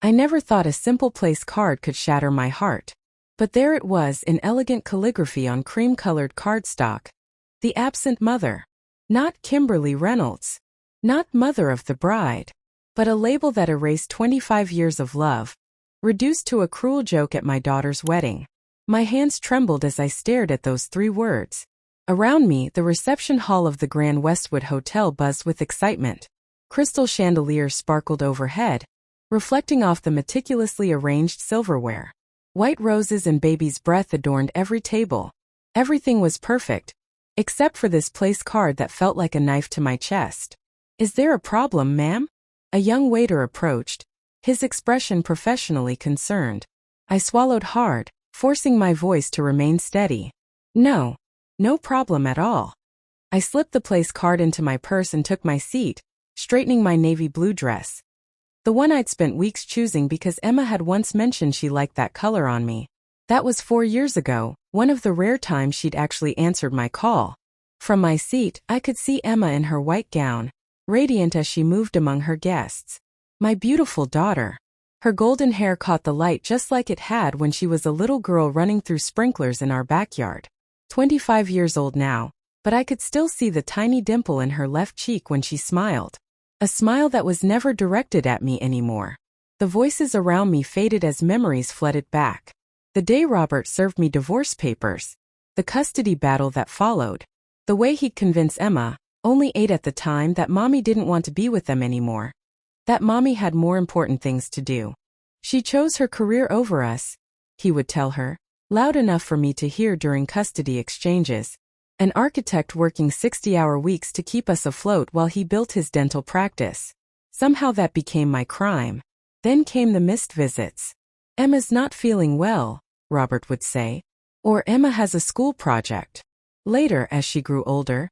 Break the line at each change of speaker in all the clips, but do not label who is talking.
I never thought a simple place card could shatter my heart. But there it was in elegant calligraphy on cream-colored cardstock. The absent mother. Not Kimberly Reynolds. Not mother of the bride. But a label that erased 25 years of love, reduced to a cruel joke at my daughter's wedding. My hands trembled as I stared at those 3 words. Around me, the reception hall of the Grand Westwood Hotel buzzed with excitement. Crystal chandeliers sparkled overhead, reflecting off the meticulously arranged silverware. White roses and baby's breath adorned every table. Everything was perfect, except for this place card that felt like a knife to my chest. "Is there a problem, ma'am?" A young waiter approached, his expression professionally concerned. I swallowed hard, forcing my voice to remain steady. "No. No problem at all." I slipped the place card into my purse and took my seat, straightening my navy blue dress. The one I'd spent weeks choosing because Emma had once mentioned she liked that color on me. That was 4 years ago, one of the rare times she'd actually answered my call. From my seat, I could see Emma in her white gown, radiant as she moved among her guests. My beautiful daughter. Her golden hair caught the light just like it had when she was a little girl running through sprinklers in our backyard. 25 years old now, but I could still see the tiny dimple in her left cheek when she smiled. A smile that was never directed at me anymore. The voices around me faded as memories flooded back. The day Robert served me divorce papers. The custody battle that followed. The way he'd convince Emma, only 8 at the time, that mommy didn't want to be with them anymore. That mommy had more important things to do. She chose her career over us, he would tell her, loud enough for me to hear during custody exchanges. An architect working 60-hour weeks to keep us afloat while he built his dental practice. Somehow that became my crime. Then came the missed visits. "Emma's not feeling well," Robert would say. Or "Emma has a school project." Later, as she grew older,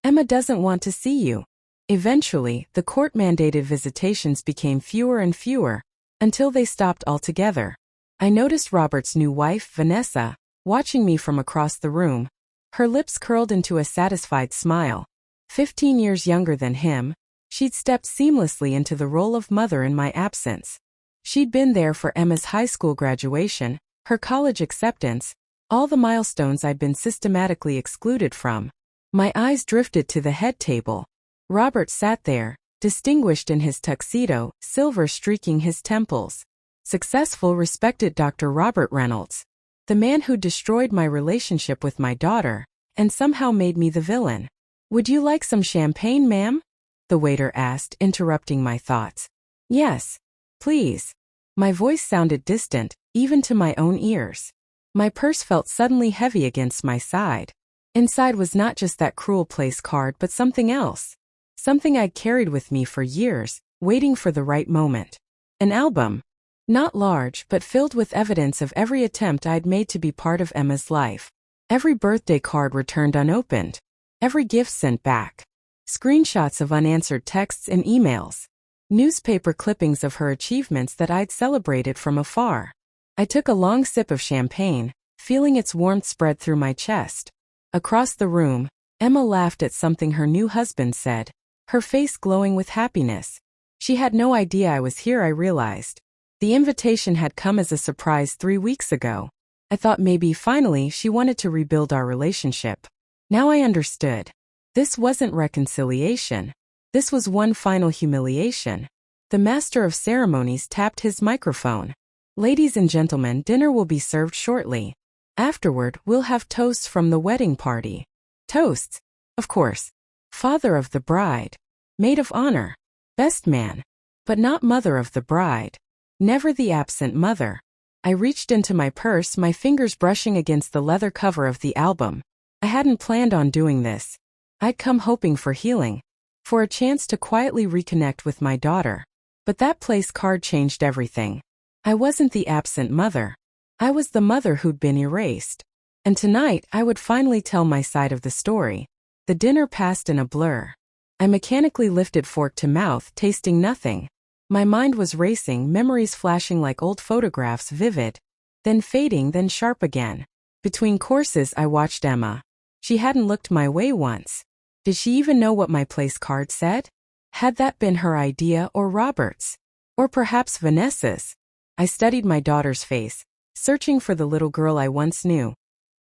"Emma doesn't want to see you." Eventually, the court-mandated visitations became fewer and fewer, until they stopped altogether. I noticed Robert's new wife, Vanessa, watching me from across the room. Her lips curled into a satisfied smile. 15 years younger than him, she'd stepped seamlessly into the role of mother in my absence. She'd been there for Emma's high school graduation, her college acceptance, all the milestones I'd been systematically excluded from. My eyes drifted to the head table. Robert sat there, distinguished in his tuxedo, silver streaking his temples. Successful, respected Dr. Robert Reynolds. The man who destroyed my relationship with my daughter, and somehow made me the villain. "Would you like some champagne, ma'am?" the waiter asked, interrupting my thoughts. "Yes, please." My voice sounded distant, even to my own ears. My purse felt suddenly heavy against my side. Inside was not just that cruel place card but something else. Something I'd carried with me for years, waiting for the right moment. An album. Not large, but filled with evidence of every attempt I'd made to be part of Emma's life. Every birthday card returned unopened. Every gift sent back. Screenshots of unanswered texts and emails. Newspaper clippings of her achievements that I'd celebrated from afar. I took a long sip of champagne, feeling its warmth spread through my chest. Across the room, Emma laughed at something her new husband said, her face glowing with happiness. She had no idea I was here, I realized. The invitation had come as a surprise 3 weeks ago. I thought maybe finally she wanted to rebuild our relationship. Now I understood. This wasn't reconciliation. This was one final humiliation. The master of ceremonies tapped his microphone. "Ladies and gentlemen, dinner will be served shortly. Afterward, we'll have toasts from the wedding party." Toasts, of course. Father of the bride. Maid of honor. Best man. But not mother of the bride. Never the absent mother. I reached into my purse, my fingers brushing against the leather cover of the album. I hadn't planned on doing this. I'd come hoping for healing. For a chance to quietly reconnect with my daughter. But that place card changed everything. I wasn't the absent mother. I was the mother who'd been erased. And tonight, I would finally tell my side of the story. The dinner passed in a blur. I mechanically lifted fork to mouth, tasting nothing. My mind was racing, memories flashing like old photographs, vivid, then fading, then sharp again. Between courses, I watched Emma. She hadn't looked my way once. Did she even know what my place card said? Had that been her idea or Robert's? Or perhaps Vanessa's. I studied my daughter's face, searching for the little girl I once knew.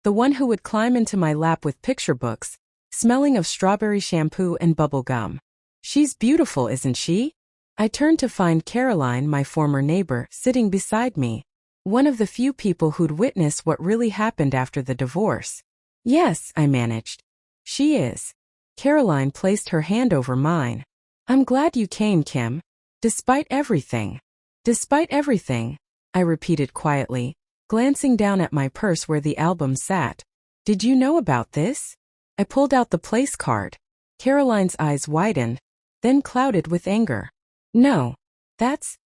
The one who would climb into my lap with picture books, smelling of strawberry shampoo and bubble gum. She's beautiful, isn't she? I turned to find Caroline, my former neighbor, sitting beside me. One of the few people who'd witnessed what really happened after the divorce. Yes, I managed. She is. Caroline placed her hand over mine. I'm glad you came, Kim. Despite everything. Despite everything, I repeated quietly, glancing down at my purse where the album sat. Did you know about this? I pulled out the place card. Caroline's eyes widened, then clouded with anger. No. That's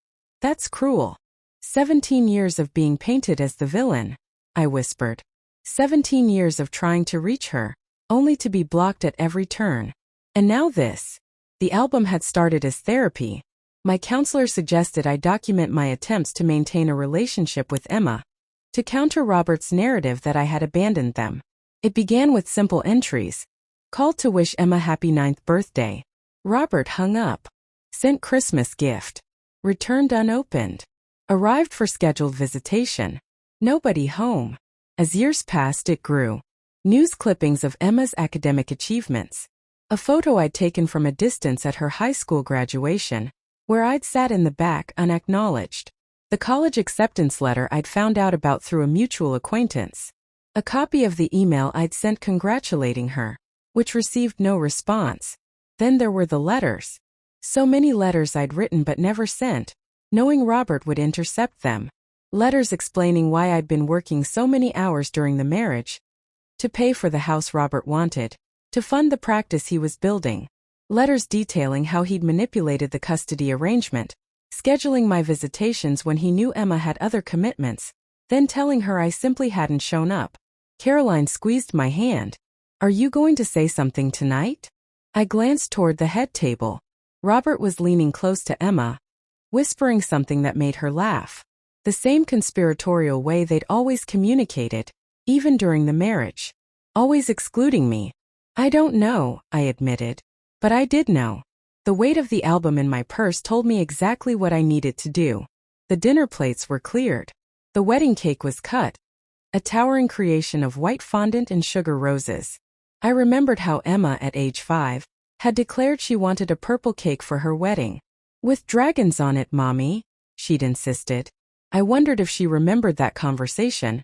cruel. 17 years of being painted as the villain, I whispered. 17 years of trying to reach her, only to be blocked at every turn. And now this. The album had started as therapy. My counselor suggested I document my attempts to maintain a relationship with Emma, to counter Robert's narrative that I had abandoned them. It began with simple entries. Called to wish Emma happy 9th birthday. Robert hung up. Sent Christmas gift. Returned unopened. Arrived for scheduled visitation. Nobody home. As years passed, it grew. News clippings of Emma's academic achievements. A photo I'd taken from a distance at her high school graduation, where I'd sat in the back unacknowledged. The college acceptance letter I'd found out about through a mutual acquaintance. A copy of the email I'd sent congratulating her, which received no response. Then there were the letters. So many letters I'd written but never sent, knowing Robert would intercept them. Letters explaining why I'd been working so many hours during the marriage. To pay for the house Robert wanted. To fund the practice he was building. Letters detailing how he'd manipulated the custody arrangement. Scheduling my visitations when he knew Emma had other commitments. Then telling her I simply hadn't shown up. Caroline squeezed my hand. Are you going to say something tonight? I glanced toward the head table. Robert was leaning close to Emma, whispering something that made her laugh. The same conspiratorial way they'd always communicated, even during the marriage. Always excluding me. I don't know, I admitted. But I did know. The weight of the album in my purse told me exactly what I needed to do. The dinner plates were cleared. The wedding cake was cut. A towering creation of white fondant and sugar roses. I remembered how Emma, at age 5, had declared she wanted a purple cake for her wedding. With dragons on it, Mommy, she'd insisted. I wondered if she remembered that conversation,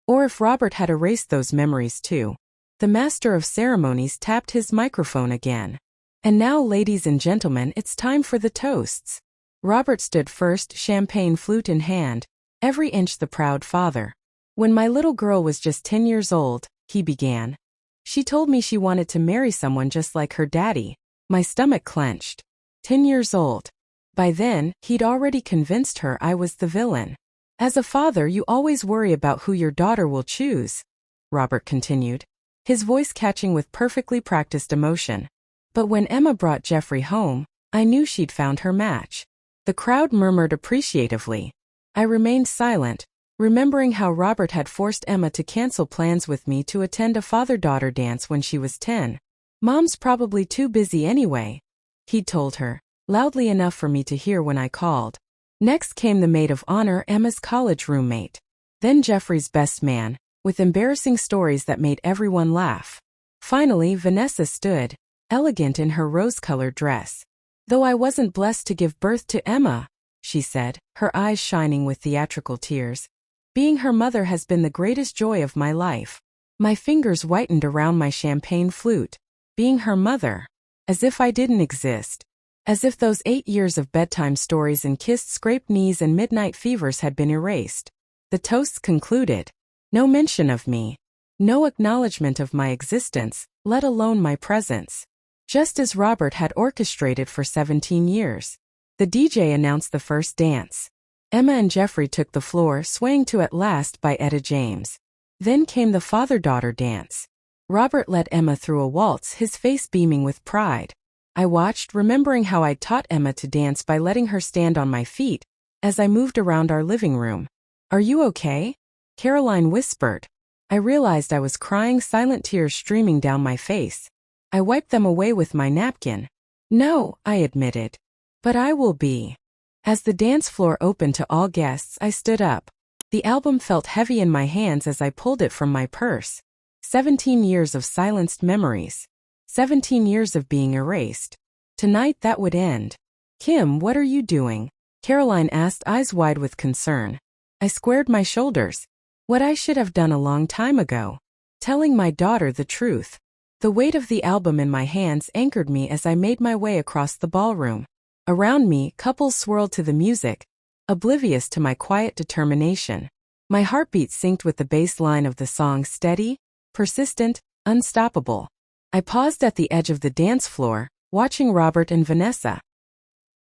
or if Robert had erased those memories too. The master of ceremonies tapped his microphone again. And now, ladies and gentlemen, it's time for the toasts. Robert stood first, champagne flute in hand, every inch the proud father. When my little girl was just 10 years old, he began. She told me she wanted to marry someone just like her daddy. My stomach clenched. 10 years old. By then, he'd already convinced her I was the villain. As a father, you always worry about who your daughter will choose, Robert continued, his voice catching with perfectly practiced emotion. But when Emma brought Jeffrey home, I knew she'd found her match. The crowd murmured appreciatively. I remained silent, remembering how Robert had forced Emma to cancel plans with me to attend a father-daughter dance when she was 10. Mom's probably too busy anyway, he'd told her, loudly enough for me to hear when I called. Next came the maid of honor, Emma's college roommate. Then Jeffrey's best man, with embarrassing stories that made everyone laugh. Finally, Vanessa stood, elegant in her rose-colored dress. Though I wasn't blessed to give birth to Emma, she said, her eyes shining with theatrical tears. Being her mother has been the greatest joy of my life. My fingers whitened around my champagne flute. Being her mother. As if I didn't exist. As if those 8 years of bedtime stories and kissed scraped knees and midnight fevers had been erased. The toasts concluded. No mention of me. No acknowledgement of my existence, let alone my presence. Just as Robert had orchestrated for 17 years. The DJ announced the first dance. Emma and Jeffrey took the floor, swaying to At Last by Etta James. Then came the father-daughter dance. Robert led Emma through a waltz, his face beaming with pride. I watched, remembering how I'd taught Emma to dance by letting her stand on my feet, as I moved around our living room. Are you okay? Caroline whispered. I realized I was crying, silent tears streaming down my face. I wiped them away with my napkin. No, I admitted. But I will be. As the dance floor opened to all guests, I stood up. The album felt heavy in my hands as I pulled it from my purse. 17 years of silenced memories. 17 years of being erased. Tonight that would end. Kim, what are you doing? Caroline asked, eyes wide with concern. I squared my shoulders. What I should have done a long time ago. Telling my daughter the truth. The weight of the album in my hands anchored me as I made my way across the ballroom. Around me, couples swirled to the music, oblivious to my quiet determination. My heartbeat synced with the bass line of the song, steady, persistent, unstoppable. I paused at the edge of the dance floor, watching Robert and Vanessa.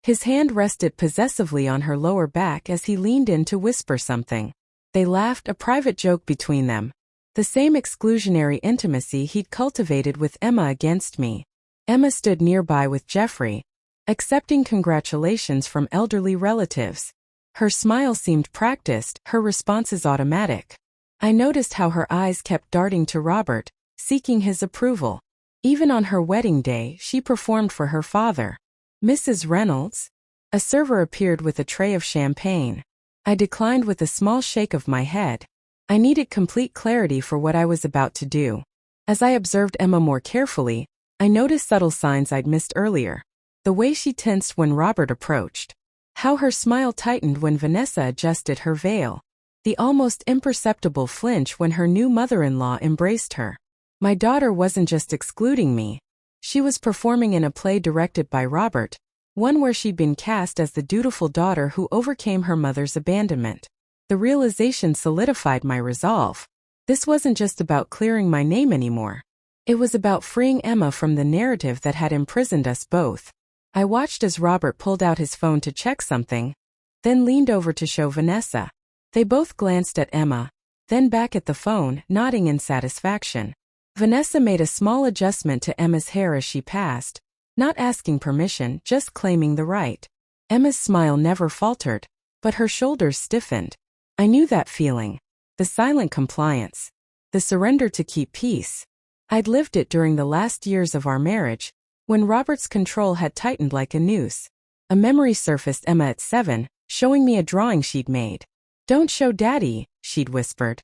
His hand rested possessively on her lower back as he leaned in to whisper something. They laughed, a private joke between them. The same exclusionary intimacy he'd cultivated with Emma against me. Emma stood nearby with Jeffrey, accepting congratulations from elderly relatives. Her smile seemed practiced, her responses automatic. I noticed how her eyes kept darting to Robert, seeking his approval. Even on her wedding day, she performed for her father. Mrs. Reynolds? A server appeared with a tray of champagne. I declined with a small shake of my head. I needed complete clarity for what I was about to do. As I observed Emma more carefully, I noticed subtle signs I'd missed earlier. The way she tensed when Robert approached. How her smile tightened when Vanessa adjusted her veil. The almost imperceptible flinch when her new mother-in-law embraced her. My daughter wasn't just excluding me. She was performing in a play directed by Robert, one where she'd been cast as the dutiful daughter who overcame her mother's abandonment. The realization solidified my resolve. This wasn't just about clearing my name anymore. It was about freeing Emma from the narrative that had imprisoned us both. I watched as Robert pulled out his phone to check something, then leaned over to show Vanessa. They both glanced at Emma, then back at the phone, nodding in satisfaction. Vanessa made a small adjustment to Emma's hair as she passed, not asking permission, just claiming the right. Emma's smile never faltered, but her shoulders stiffened. I knew that feeling. The silent compliance. The surrender to keep peace. I'd lived it during the last years of our marriage, when Robert's control had tightened like a noose. A memory surfaced Emma at 7, showing me a drawing she'd made. "Don't show Daddy," she'd whispered.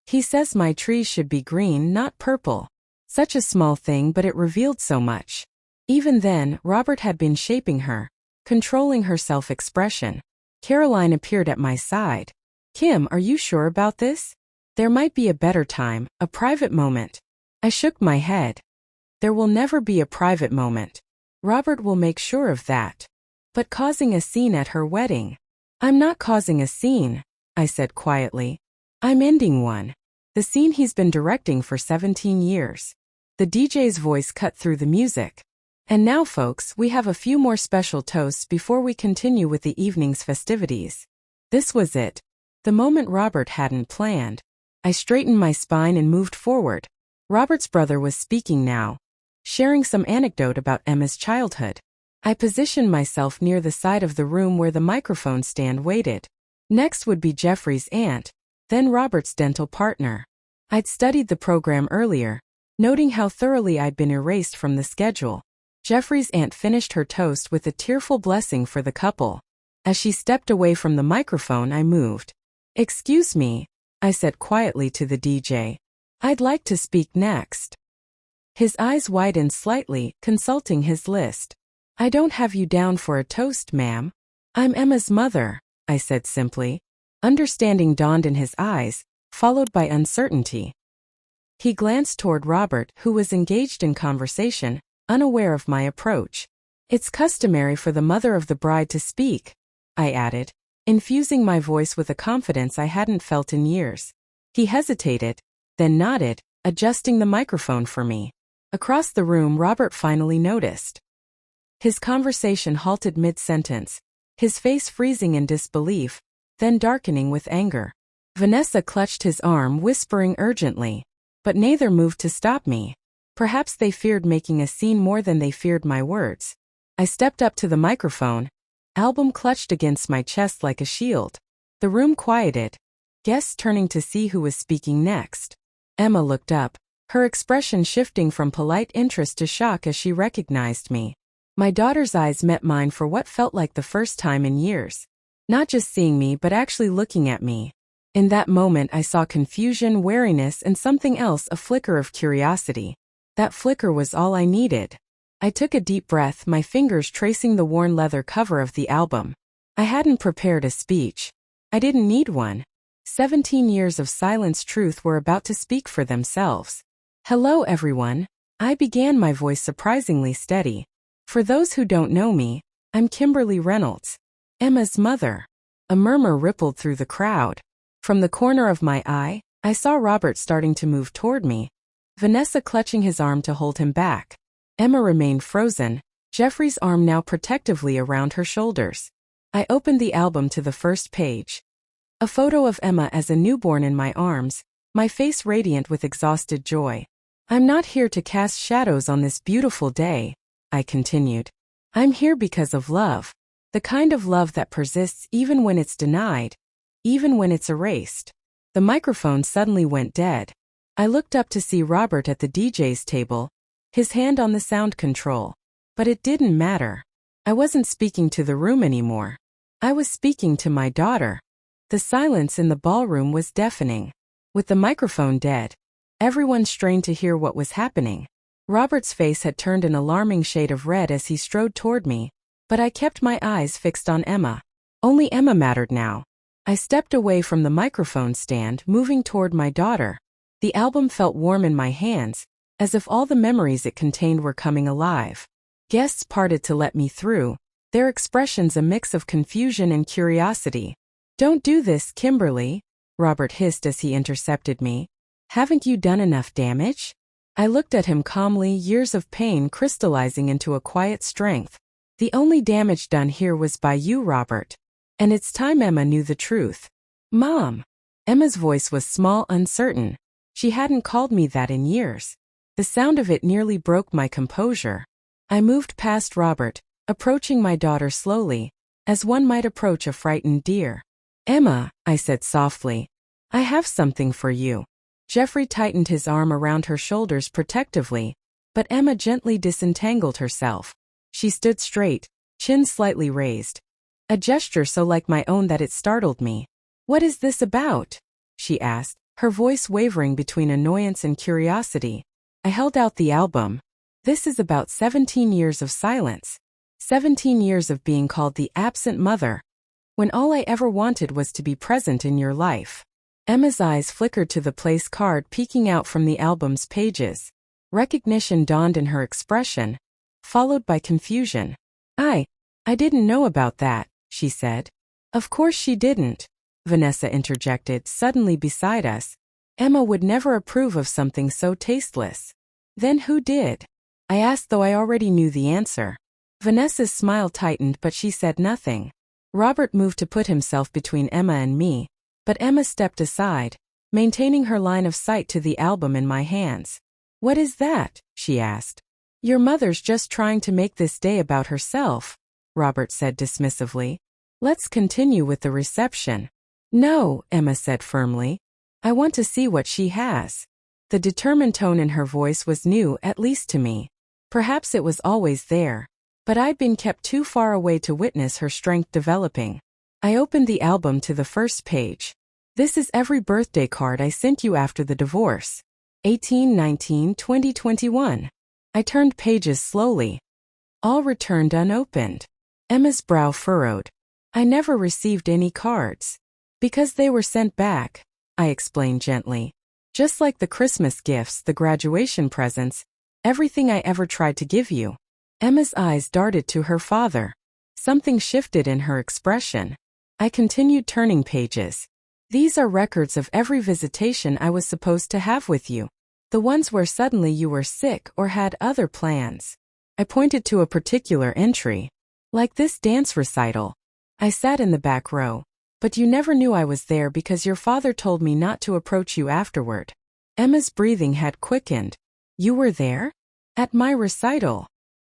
"He says my trees should be green, not purple." Such a small thing, but it revealed so much. Even then, Robert had been shaping her, controlling her self-expression. Caroline appeared at my side. "Kim, are you sure about this? There might be a better time, a private moment." I shook my head. There will never be a private moment. Robert will make sure of that. But causing a scene at her wedding? "I'm not causing a scene," I said quietly. "I'm ending one. The scene he's been directing for 17 years. The DJ's voice cut through the music. "And now, folks, we have a few more special toasts before we continue with the evening's festivities." This was it. The moment Robert hadn't planned. I straightened my spine and moved forward. Robert's brother was speaking now, sharing some anecdote about Emma's childhood. I positioned myself near the side of the room where the microphone stand waited. Next would be Jeffrey's aunt, then Robert's dental partner. I'd studied the program earlier, noting how thoroughly I'd been erased from the schedule. Jeffrey's aunt finished her toast with a tearful blessing for the couple. As she stepped away from the microphone, I moved. "Excuse me," I said quietly to the DJ. "I'd like to speak next." His eyes widened slightly, consulting his list. "I don't have you down for a toast, ma'am." "I'm Emma's mother," I said simply. Understanding dawned in his eyes, followed by uncertainty. He glanced toward Robert, who was engaged in conversation, unaware of my approach. "It's customary for the mother of the bride to speak," I added, infusing my voice with a confidence I hadn't felt in years. He hesitated, then nodded, adjusting the microphone for me. Across the room, Robert finally noticed. His conversation halted mid-sentence, his face freezing in disbelief, then darkening with anger. Vanessa clutched his arm, whispering urgently, but neither moved to stop me. Perhaps they feared making a scene more than they feared my words. I stepped up to the microphone, album clutched against my chest like a shield. The room quieted, guests turning to see who was speaking next. Emma looked up, her expression shifting from polite interest to shock as she recognized me. My daughter's eyes met mine for what felt like the first time in years. Not just seeing me but actually looking at me. In that moment I saw confusion, wariness, and something else, a flicker of curiosity. That flicker was all I needed. I took a deep breath, my fingers tracing the worn leather cover of the album. I hadn't prepared a speech. I didn't need one. 17 years of silence, truth were about to speak for themselves. Hello everyone. I began, my voice surprisingly steady. For those who don't know me, I'm Kimberly Reynolds, Emma's mother. A murmur rippled through the crowd. From the corner of my eye, I saw Robert starting to move toward me, Vanessa clutching his arm to hold him back. Emma remained frozen, Jeffrey's arm now protectively around her shoulders. I opened the album to the first page. A photo of Emma as a newborn in my arms, my face radiant with exhausted joy. I'm not here to cast shadows on this beautiful day, I continued. I'm here because of love. The kind of love that persists even when it's denied, even when it's erased. The microphone suddenly went dead. I looked up to see Robert at the DJ's table, his hand on the sound control. But it didn't matter. I wasn't speaking to the room anymore. I was speaking to my daughter. The silence in the ballroom was deafening. With the microphone dead, everyone strained to hear what was happening. Robert's face had turned an alarming shade of red as he strode toward me, but I kept my eyes fixed on Emma. Only Emma mattered now. I stepped away from the microphone stand, moving toward my daughter. The album felt warm in my hands, as if all the memories it contained were coming alive. Guests parted to let me through, their expressions a mix of confusion and curiosity. Don't do this, Kimberly, Robert hissed as he intercepted me. Haven't you done enough damage? I looked at him calmly, years of pain crystallizing into a quiet strength. The only damage done here was by you, Robert. And it's time Emma knew the truth. Mom. Emma's voice was small, uncertain. She hadn't called me that in years. The sound of it nearly broke my composure. I moved past Robert, approaching my daughter slowly, as one might approach a frightened deer. Emma, I said softly, I have something for you. Jeffrey tightened his arm around her shoulders protectively, but Emma gently disentangled herself. She stood straight, chin slightly raised. A gesture so like my own that it startled me. What is this about? She asked, her voice wavering between annoyance and curiosity. I held out the album. This is about 17 years of silence. 17 years of being called the absent mother, when all I ever wanted was to be present in your life. Emma's eyes flickered to the place card peeking out from the album's pages. Recognition dawned in her expression, followed by confusion. I didn't know about that, she said. Of course she didn't, Vanessa interjected, suddenly beside us. Emma would never approve of something so tasteless. Then who did? I asked, though I already knew the answer. Vanessa's smile tightened, but she said nothing. Robert moved to put himself between Emma and me, but Emma stepped aside, maintaining her line of sight to the album in my hands. What is that? She asked. Your mother's just trying to make this day about herself, Robert said dismissively. Let's continue with the reception. No, Emma said firmly. I want to see what she has. The determined tone in her voice was new, at least to me. Perhaps it was always there, but I'd been kept too far away to witness her strength developing. I opened the album to the first page. This is every birthday card I sent you after the divorce. 18/19/2021. I turned pages slowly. All returned unopened. Emma's brow furrowed. I never received any cards. Because they were sent back, I explained gently. Just like the Christmas gifts, the graduation presents, everything I ever tried to give you. Emma's eyes darted to her father. Something shifted in her expression. I continued turning pages. These are records of every visitation I was supposed to have with you. The ones where suddenly you were sick or had other plans. I pointed to a particular entry. Like this dance recital. I sat in the back row. But you never knew I was there because your father told me not to approach you afterward. Emma's breathing had quickened. You were there? At my recital.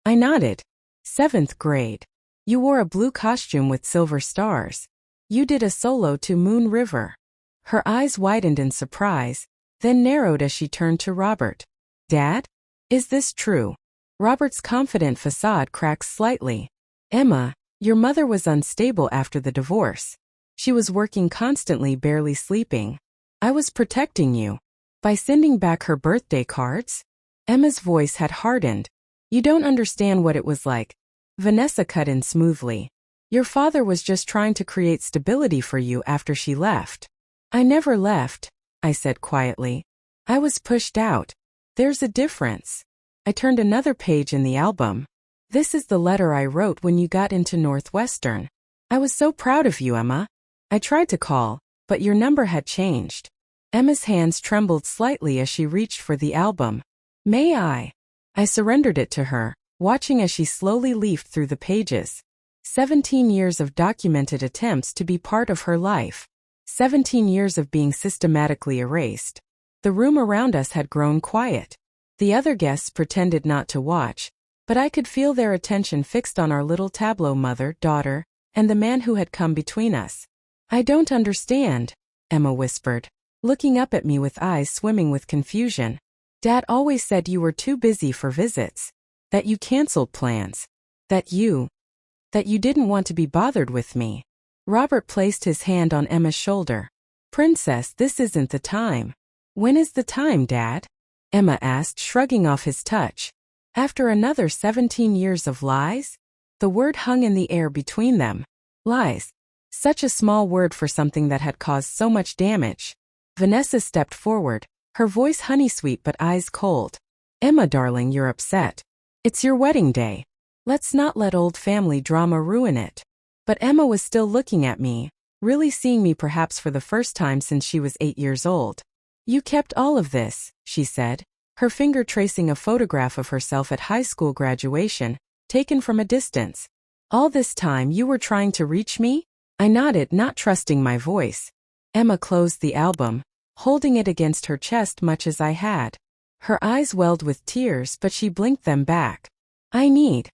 I nodded. 7th grade. You wore a blue costume with silver stars. You did a solo to Moon River. Her eyes widened in surprise, then narrowed as she turned to Robert. Dad? Is this true? Robert's confident facade cracks slightly. Emma, your mother was unstable after the divorce. She was working constantly, barely sleeping. I was protecting you. By sending back her birthday cards? Emma's voice had hardened. You don't understand what it was like. Vanessa cut in smoothly. Your father was just trying to create stability for you after she left. I never left, I said quietly. I was pushed out. There's a difference. I turned another page in the album. This is the letter I wrote when you got into Northwestern. I was so proud of you, Emma. I tried to call, but your number had changed. Emma's hands trembled slightly as she reached for the album. May I? I surrendered it to her, watching as she slowly leafed through the pages. 17 years of documented attempts to be part of her life. 17 years of being systematically erased. The room around us had grown quiet. The other guests pretended not to watch, but I could feel their attention fixed on our little tableau, mother, daughter, and the man who had come between us. I don't understand, Emma whispered, looking up at me with eyes swimming with confusion. Dad always said you were too busy for visits, that you canceled plans, that you didn't want to be bothered with me. Robert placed his hand on Emma's shoulder. Princess, this isn't the time. When is the time, Dad? Emma asked, shrugging off his touch. After another 17 years of lies? The word hung in the air between them. Lies. Such a small word for something that had caused so much damage. Vanessa stepped forward, her voice honey-sweet but eyes cold. Emma, darling, you're upset. It's your wedding day. Let's not let old family drama ruin it. But Emma was still looking at me, really seeing me perhaps for the first time since she was 8 years old. You kept all of this, she said, her finger tracing a photograph of herself at high school graduation, taken from a distance. All this time you were trying to reach me? I nodded, not trusting my voice. Emma closed the album, holding it against her chest much as I had. Her eyes welled with tears, but she blinked them back. I need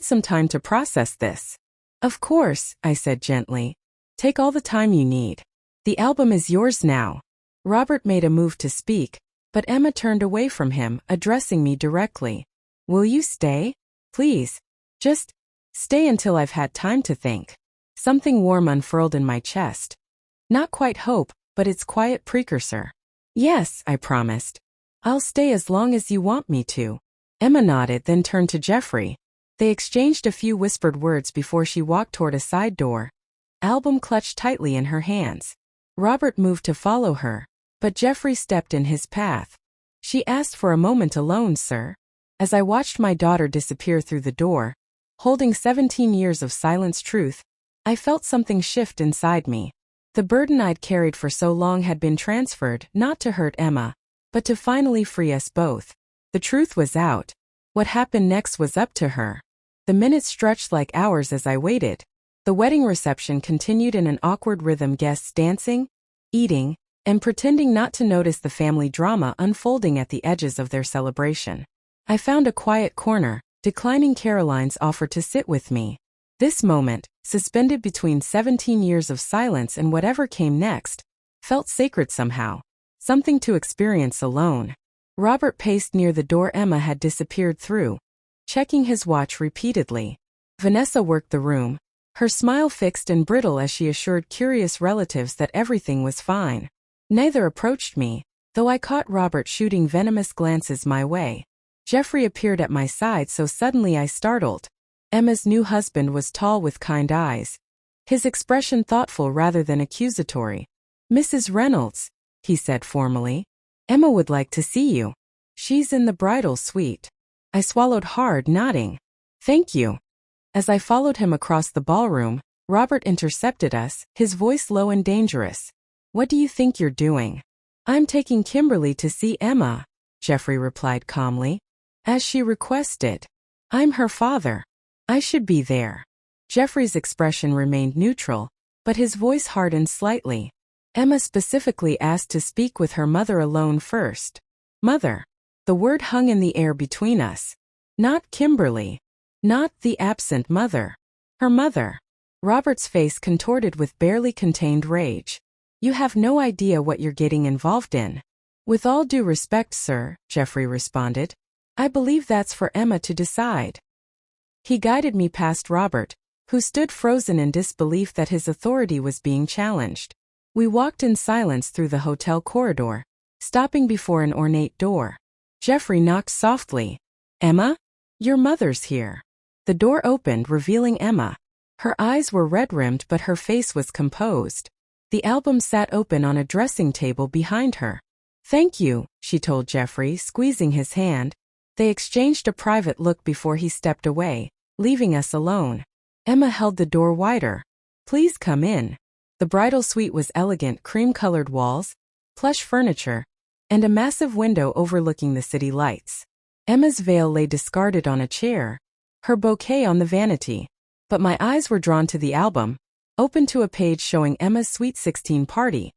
some time to process this. Of course, I said gently. Take all the time you need. The album is yours now. Robert made a move to speak, but Emma turned away from him, addressing me directly. Will you stay? Please. Just stay until I've had time to think. Something warm unfurled in my chest. Not quite hope, but its quiet precursor. Yes, I promised. I'll stay as long as you want me to. Emma nodded, then turned to Jeffrey. They exchanged a few whispered words before she walked toward a side door. Album clutched tightly in her hands. Robert moved to follow her, but Jeffrey stepped in his path. She asked for a moment alone, sir. As I watched my daughter disappear through the door, holding 17 years of silenced truth, I felt something shift inside me. The burden I'd carried for so long had been transferred, not to hurt Emma, but to finally free us both. The truth was out. What happened next was up to her. The minutes stretched like hours as I waited. The wedding reception continued in an awkward rhythm, guests dancing, eating, and pretending not to notice the family drama unfolding at the edges of their celebration. I found a quiet corner, declining Caroline's offer to sit with me. This moment, suspended between 17 years of silence and whatever came next, felt sacred somehow. Something to experience alone. Robert paced near the door Emma had disappeared through, checking his watch repeatedly. Vanessa worked the room, her smile fixed and brittle as she assured curious relatives that everything was fine. Neither approached me, though I caught Robert shooting venomous glances my way. Jeffrey appeared at my side so suddenly I startled. Emma's new husband was tall with kind eyes, his expression thoughtful rather than accusatory. Mrs. Reynolds, he said formally. Emma would like to see you. She's in the bridal suite. I swallowed hard, nodding. Thank you. As I followed him across the ballroom, Robert intercepted us, his voice low and dangerous. What do you think you're doing? I'm taking Kimberly to see Emma, Jeffrey replied calmly. As she requested. I'm her father. I should be there. Jeffrey's expression remained neutral, but his voice hardened slightly. Emma specifically asked to speak with her mother alone first. Mother. The word hung in the air between us. Not Kimberly. Not the absent mother. Her mother. Robert's face contorted with barely contained rage. You have no idea what you're getting involved in. With all due respect, sir, Jeffrey responded. I believe that's for Emma to decide. He guided me past Robert, who stood frozen in disbelief that his authority was being challenged. We walked in silence through the hotel corridor, stopping before an ornate door. Jeffrey knocked softly. Emma? Your mother's here. The door opened, revealing Emma. Her eyes were red-rimmed, but her face was composed. The album sat open on a dressing table behind her. Thank you, she told Jeffrey, squeezing his hand. They exchanged a private look before he stepped away, leaving us alone. Emma held the door wider. Please come in. The bridal suite was elegant, cream-colored walls, plush furniture, and a massive window overlooking the city lights. Emma's veil lay discarded on a chair, her bouquet on the vanity. But my eyes were drawn to the album, open to a page showing Emma's Sweet 16 party,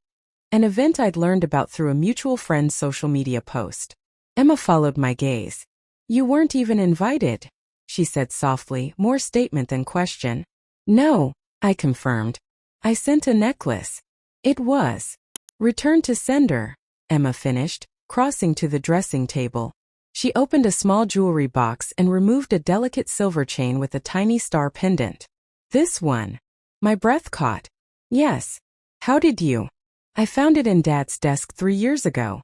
an event I'd learned about through a mutual friend's social media post. Emma followed my gaze. You weren't even invited, she said softly, more statement than question. No, I confirmed. I sent a necklace. It was returned to sender, Emma finished, crossing to the dressing table. She opened a small jewelry box and removed a delicate silver chain with a tiny star pendant. This one. My breath caught. Yes. How did you? I found it in Dad's desk 3 years ago.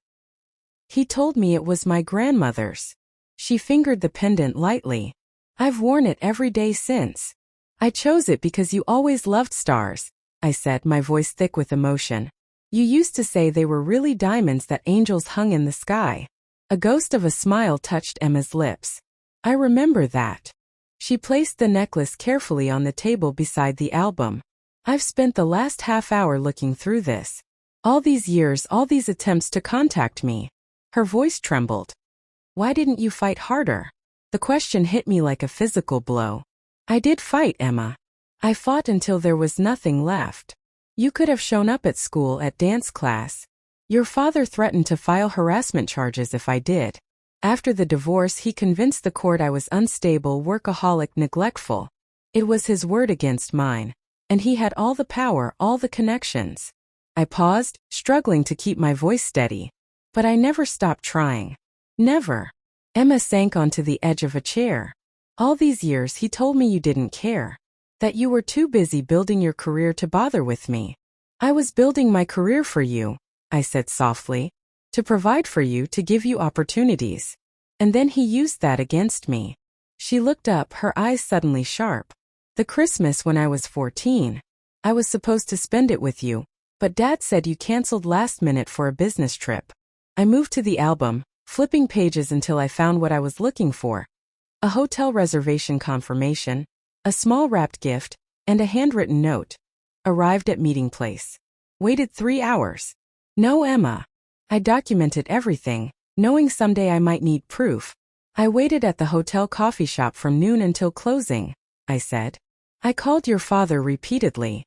He told me it was my grandmother's. She fingered the pendant lightly. I've worn it every day since. I chose it because you always loved stars, I said, my voice thick with emotion. You used to say they were really diamonds that angels hung in the sky. A ghost of a smile touched Emma's lips. I remember that. She placed the necklace carefully on the table beside the album. I've spent the last half hour looking through this. All these years, all these attempts to contact me. Her voice trembled. Why didn't you fight harder? The question hit me like a physical blow. I did fight, Emma. I fought until there was nothing left. You could have shown up at school at dance class. Your father threatened to file harassment charges if I did. After the divorce, he convinced the court I was unstable, workaholic, neglectful. It was his word against mine. And he had all the power, all the connections. I paused, struggling to keep my voice steady. But I never stopped trying. Never. Emma sank onto the edge of a chair. All these years he told me you didn't care. That you were too busy building your career to bother with me. I was building my career for you, I said softly. To provide for you, to give you opportunities. And then he used that against me. She looked up, her eyes suddenly sharp. The Christmas when I was 14. I was supposed to spend it with you, but Dad said you canceled last minute for a business trip. I moved to the album, flipping pages until I found what I was looking for. A hotel reservation confirmation, a small wrapped gift, and a handwritten note. Arrived at meeting place. Waited 3 hours. No, Emma. I documented everything, knowing someday I might need proof. I waited at the hotel coffee shop from noon until closing, I said. I called your father repeatedly.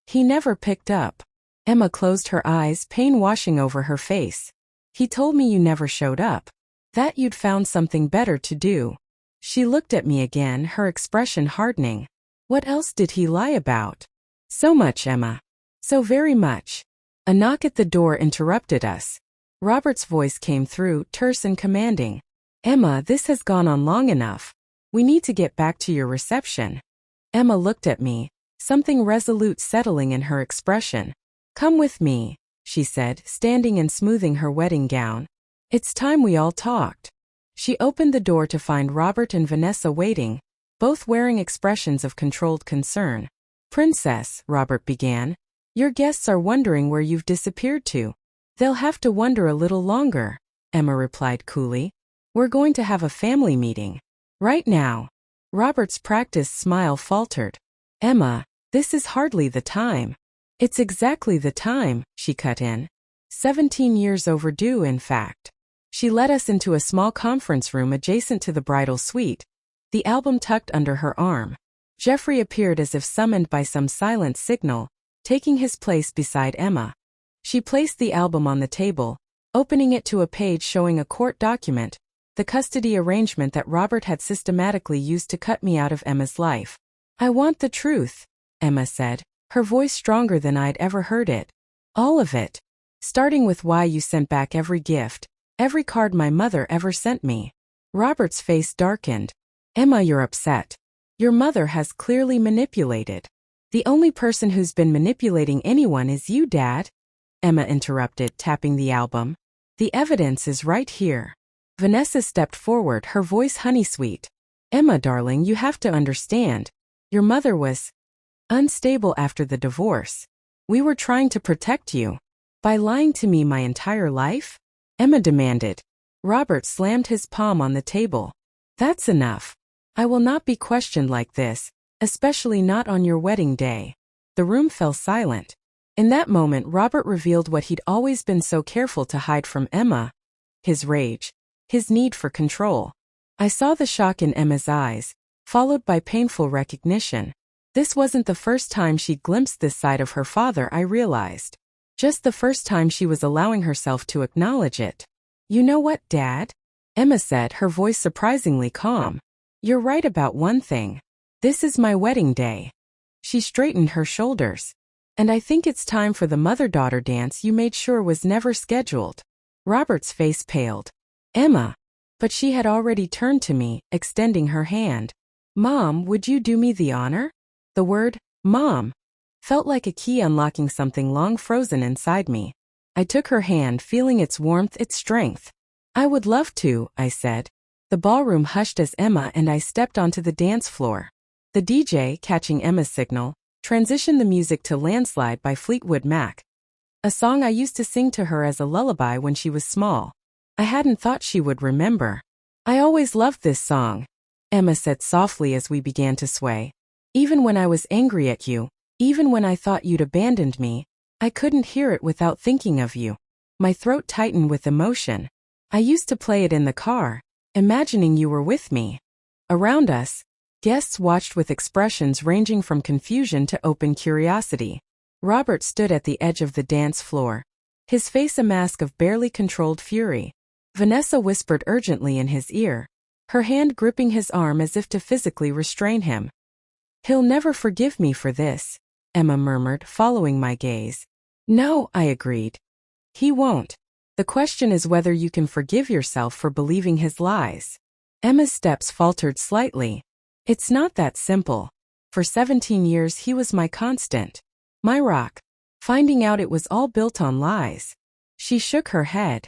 He never picked up. Emma closed her eyes, pain washing over her face. He told me you never showed up. That you'd found something better to do. She looked at me again, her expression hardening. What else did he lie about? So much, Emma. So very much. A knock at the door interrupted us. Robert's voice came through, terse and commanding. Emma, this has gone on long enough. We need to get back to your reception. Emma looked at me, something resolute settling in her expression. Come with me, she said, standing and smoothing her wedding gown. It's time we all talked. She opened the door to find Robert and Vanessa waiting, both wearing expressions of controlled concern. Princess, Robert began, your guests are wondering where you've disappeared to. They'll have to wonder a little longer, Emma replied coolly. We're going to have a family meeting. Right now. Robert's practiced smile faltered. Emma, this is hardly the time. It's exactly the time, she cut in. 17 years overdue, in fact. She led us into a small conference room adjacent to the bridal suite, the album tucked under her arm. Jeffrey appeared as if summoned by some silent signal, taking his place beside Emma. She placed the album on the table, opening it to a page showing a court document, the custody arrangement that Robert had systematically used to cut me out of Emma's life. I want the truth, Emma said, her voice stronger than I'd ever heard it. All of it. Starting with why you sent back every gift, every card my mother ever sent me. Robert's face darkened. Emma, you're upset. Your mother has clearly manipulated. The only person who's been manipulating anyone is you, Dad. Emma interrupted, tapping the album. The evidence is right here. Vanessa stepped forward, her voice honey-sweet. Emma, darling, you have to understand. Your mother was unstable after the divorce. We were trying to protect you. By lying to me my entire life? Emma demanded. Robert slammed his palm on the table. That's enough. I will not be questioned like this, especially not on your wedding day. The room fell silent. In that moment, Robert revealed what he'd always been so careful to hide from Emma. His rage. His need for control. I saw the shock in Emma's eyes, followed by painful recognition. This wasn't the first time she'd glimpsed this side of her father, I realized. Just the first time she was allowing herself to acknowledge it. You know what, Dad? Emma said, her voice surprisingly calm. You're right about one thing. This is my wedding day. She straightened her shoulders. And I think it's time for the mother-daughter dance you made sure was never scheduled. Robert's face paled. Emma. But she had already turned to me, extending her hand. Mom, would you do me the honor? The word, Mom, felt like a key unlocking something long frozen inside me. I took her hand, feeling its warmth, its strength. I would love to, I said. The ballroom hushed as Emma and I stepped onto the dance floor. The DJ, catching Emma's signal, transitioned the music to Landslide by Fleetwood Mac, a song I used to sing to her as a lullaby when she was small. I hadn't thought she would remember. I always loved this song, Emma said softly as we began to sway. Even when I was angry at you, even when I thought you'd abandoned me, I couldn't hear it without thinking of you. My throat tightened with emotion. I used to play it in the car, imagining you were with me. Around us, guests watched with expressions ranging from confusion to open curiosity. Robert stood at the edge of the dance floor, his face a mask of barely controlled fury. Vanessa whispered urgently in his ear, her hand gripping his arm as if to physically restrain him. He'll never forgive me for this, Emma murmured, following my gaze. No, I agreed. He won't. The question is whether you can forgive yourself for believing his lies. Emma's steps faltered slightly. It's not that simple. For 17 years he was my constant. My rock. Finding out it was all built on lies. She shook her head.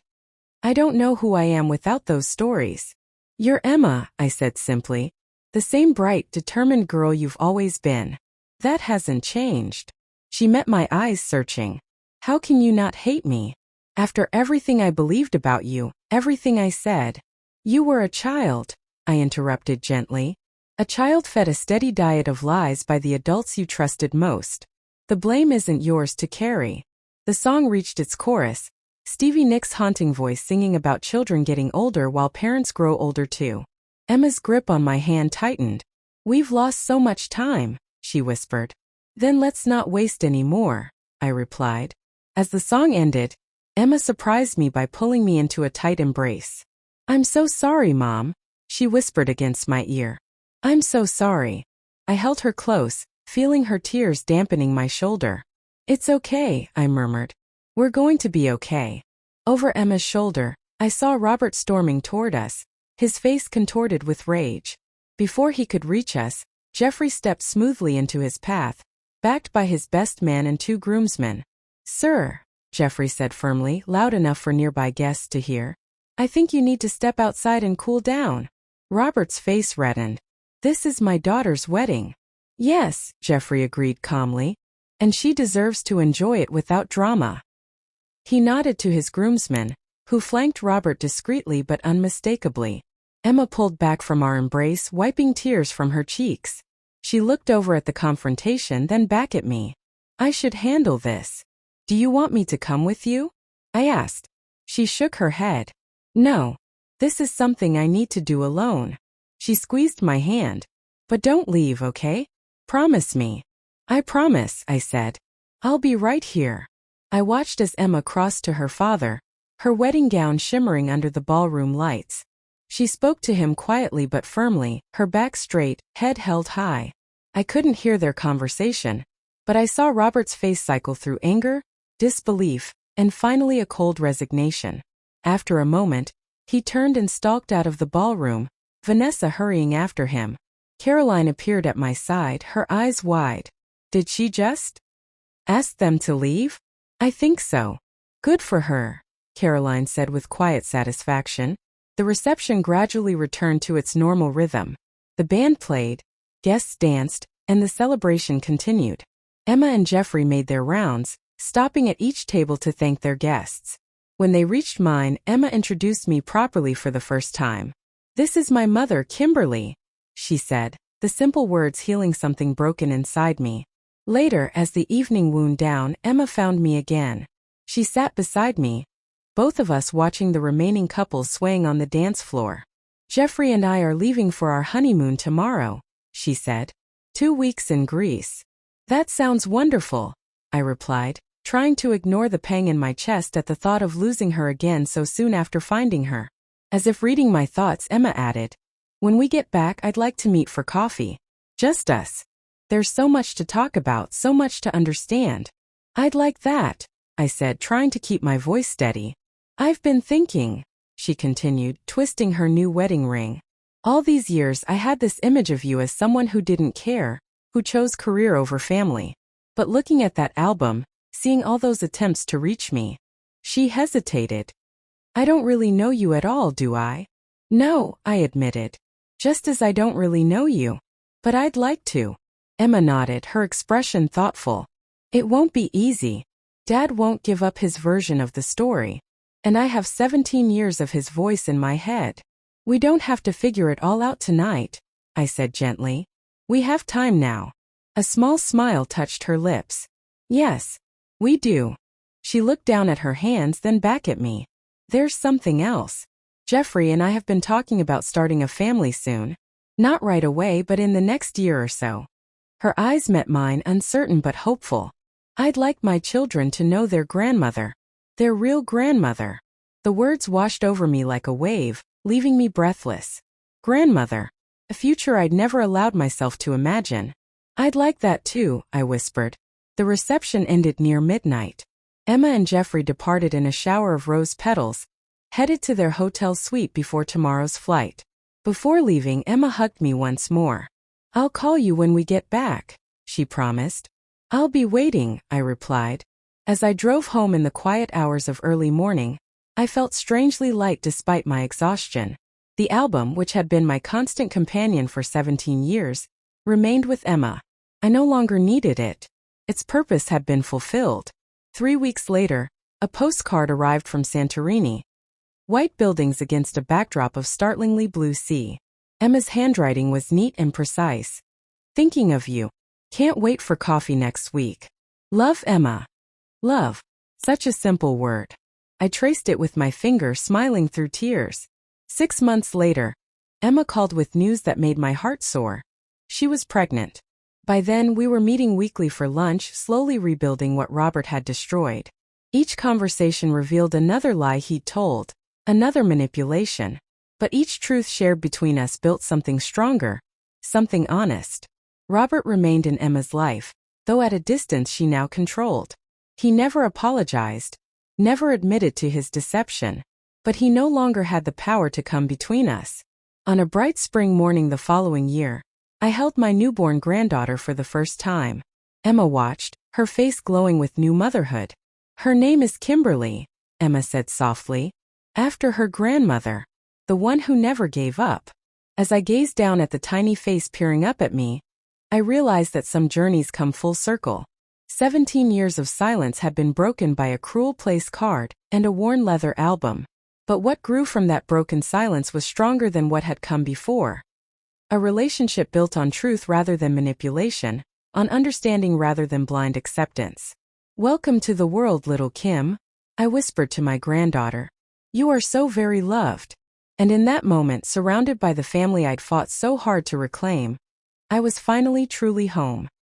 I don't know who I am without those stories. You're Emma, I said simply. The same bright, determined girl you've always been. That hasn't changed. She met my eyes searching. How can you not hate me? After everything I believed about you, everything I said. You were a child, I interrupted gently. A child fed a steady diet of lies by the adults you trusted most. The blame isn't yours to carry. The song reached its chorus, Stevie Nicks' haunting voice singing about children getting older while parents grow older too. Emma's grip on my hand tightened. We've lost so much time, she whispered. Then let's not waste any more, I replied. As the song ended, Emma surprised me by pulling me into a tight embrace. I'm so sorry, Mom, she whispered against my ear. I'm so sorry. I held her close, feeling her tears dampening my shoulder. It's okay, I murmured. We're going to be okay. Over Emma's shoulder, I saw Robert storming toward us, his face contorted with rage. Before he could reach us, Jeffrey stepped smoothly into his path, backed by his best man and 2 groomsmen. Sir, Jeffrey said firmly, loud enough for nearby guests to hear. I think you need to step outside and cool down. Robert's face reddened. This is my daughter's wedding. Yes, Jeffrey agreed calmly. And she deserves to enjoy it without drama. He nodded to his groomsmen, who flanked Robert discreetly but unmistakably. Emma pulled back from our embrace, wiping tears from her cheeks. She looked over at the confrontation, then back at me. I should handle this. Do you want me to come with you? I asked. She shook her head. No. This is something I need to do alone. She squeezed my hand. But don't leave, okay? Promise me. I promise, I said. I'll be right here. I watched as Emma crossed to her father, her wedding gown shimmering under the ballroom lights. She spoke to him quietly but firmly, her back straight, head held high. I couldn't hear their conversation, but I saw Robert's face cycle through anger, disbelief, and finally a cold resignation. After a moment, He turned and stalked out of the ballroom, Vanessa hurrying after him. Caroline appeared at my side, her eyes wide. Did she just ask them to leave? I think so. Good for her, Caroline said with quiet satisfaction. The reception gradually returned to its normal rhythm. The band played, guests danced, and the celebration continued. Emma and Jeffrey made their rounds, stopping at each table to thank their guests. When they reached mine, Emma introduced me properly for the first time. "This is my mother, Kimberly," she said, the simple words healing something broken inside me. Later, as the evening wound down, Emma found me again. She sat beside me, both of us watching the remaining couples swaying on the dance floor. "Jeffrey and I are leaving for our honeymoon tomorrow," she said. 2 weeks in Greece. "That sounds wonderful," I replied, trying to ignore the pang in my chest at the thought of losing her again so soon after finding her. As if reading my thoughts, Emma added, "When we get back, I'd like to meet for coffee. Just us. There's so much to talk about, so much to understand." "I'd like that," I said, trying to keep my voice steady. "I've been thinking," she continued, twisting her new wedding ring. "All these years I had this image of you as someone who didn't care, who chose career over family. But looking at that album, seeing all those attempts to reach me." She hesitated. "I don't really know you at all, do I?" "No," I admitted. "Just as I don't really know you. But I'd like to." Emma nodded, her expression thoughtful. "It won't be easy. Dad won't give up his version of the story. And I have 17 years of his voice in my head. We don't have to figure it all out tonight," I said gently. "We have time now." A small smile touched her lips. "Yes, we do." She looked down at her hands, then back at me. "There's something else. Jeffrey and I have been talking about starting a family soon. Not right away, but in the next year or so." Her eyes met mine, uncertain but hopeful. "I'd like my children to know their grandmother. Their real grandmother." The words washed over me like a wave, leaving me breathless. Grandmother. A future I'd never allowed myself to imagine. "I'd like that too," I whispered. The reception ended near midnight. Emma and Jeffrey departed in a shower of rose petals, headed to their hotel suite before tomorrow's flight. Before leaving, Emma hugged me once more. "I'll call you when we get back," she promised. "I'll be waiting," I replied. As I drove home in the quiet hours of early morning, I felt strangely light despite my exhaustion. The album, which had been my constant companion for 17 years, remained with Emma. I no longer needed it. Its purpose had been fulfilled. 3 weeks later, a postcard arrived from Santorini. White buildings against a backdrop of startlingly blue sea. Emma's handwriting was neat and precise. "Thinking of you. Can't wait for coffee next week. Love, Emma." Love. Such a simple word. I traced it with my finger, smiling through tears. 6 months later, Emma called with news that made my heart soar. She was pregnant. By then, we were meeting weekly for lunch, slowly rebuilding what Robert had destroyed. Each conversation revealed another lie he'd told, another manipulation. But each truth shared between us built something stronger, something honest. Robert remained in Emma's life, though at a distance she now controlled. He never apologized, never admitted to his deception. But he no longer had the power to come between us. On a bright spring morning the following year, I held my newborn granddaughter for the first time. Emma watched, her face glowing with new motherhood. "Her name is Kimberly," Emma said softly. "After her grandmother. The one who never gave up." As I gazed down at the tiny face peering up at me, I realized that some journeys come full circle. 17 years of silence had been broken by a cruel place card and a worn leather album. But what grew from that broken silence was stronger than what had come before. A relationship built on truth rather than manipulation, on understanding rather than blind acceptance. "Welcome to the world, little Kim," I whispered to my granddaughter. "You are so very loved." And in that moment, surrounded by the family I'd fought so hard to reclaim, I was finally truly home.